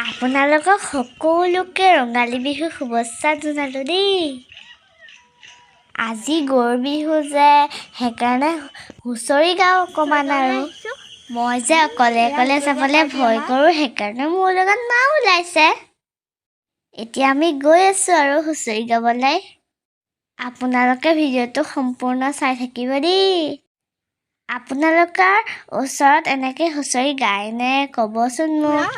আপোনালোকক সকলোকে ৰঙালী বিহু শুভেচ্ছা জনালোঁ দেই। আজি গৰু বিহু যে সেইকাৰণে হুঁচৰি গাওঁ অকণমান আৰু মই যে অকলে অকলে যাবলৈ ভয় কৰোঁ সেইকাৰণে মোৰ লগত মাও ওলাইছে। এতিয়া আমি গৈ আছোঁ আৰু হুঁচৰি গাবলৈ। আপোনালোকে ভিডিঅ'টো সম্পূৰ্ণ চাই থাকিব দেই। আপোনালোকৰ ওচৰত এনেকৈ হুঁচৰি গায়নে ক'বচোন মোক।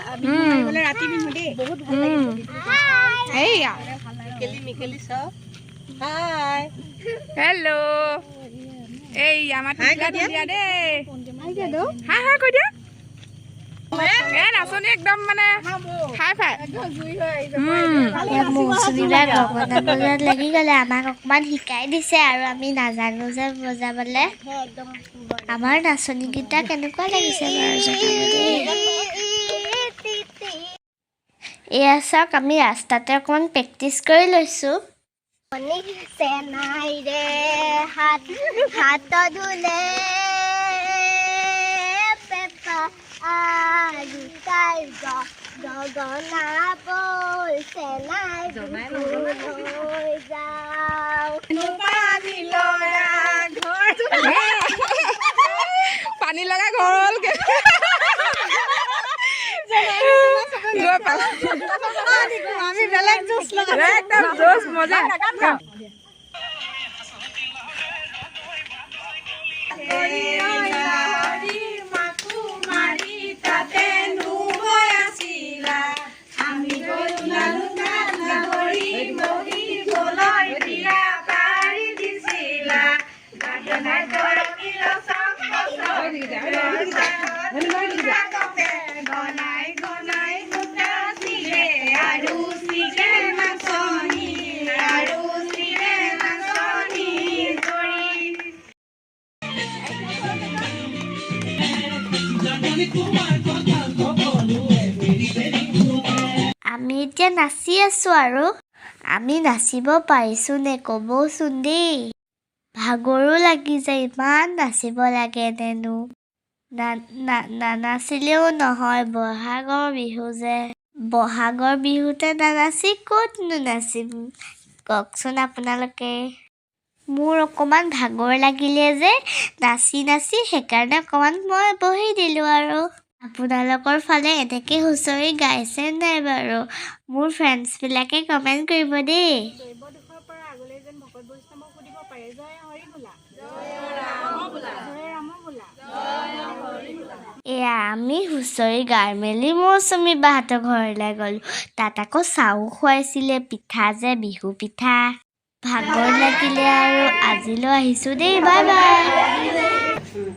হেল্ল' এই আমাৰ দিয়া দেই হাই হাই কৈ দিয়া নাচনি একদম মানে হাই ফাই মৌচুমীবাই গগনা বজোৱাত লাগি গ'লে আমাক অকণমান শিকাই দিছে আৰু আমি নাজানো যে বজাবলৈ। আমাৰ নাচনীকেইটা কেনেকুৱা লাগিছে বাৰু জনাব দেই। এয়া চাওক আমি ৰাস্তাতে অকণমান প্ৰেক্টিচ কৰি লৈছোঁ। গগনা বলছে নাই লৈ যাওঁ পানী লগা ঘৰ হ'লগে আমি বেলেগ জোচ একদম জোচ মজা আমি এতিয়া নাচি আছোঁ আৰু আমি নাচিব পাৰিছোঁ নে ক'বচোন দেই। ভাগৰো লাগি যায়, ইমান নাচিব লাগেনেনো। নানাচিলেও নহয়, বহাগৰ বিহু যে। বহাগৰ বিহুতে নানাচি ক'তনো নাচিম কওকচোন আপোনালোকে। মোৰ অকণমান ভাগৰ লাগিলে যে নাচি সেইকাৰণে অকণমান মই বহি দিলোঁ আৰু। আপোনালোকৰ ফালে এনেকৈ হুঁচৰি গাইছে নাই বাৰু? মোৰ ফ্ৰেণ্ডছবিলাকে কমেণ্ট কৰিব দেই। এয়া আমি হুঁচৰি গাই মেলি মৌচুমী বাহঁতৰ ঘৰলৈ গ'লোঁ। তাত আকৌ চাহো খুৱাইছিলে, পিঠা যে বিহু পিঠা। ভাগৰ লাগিলে আৰু আজিলৈ আহিছোঁ দেই, বাই বাই।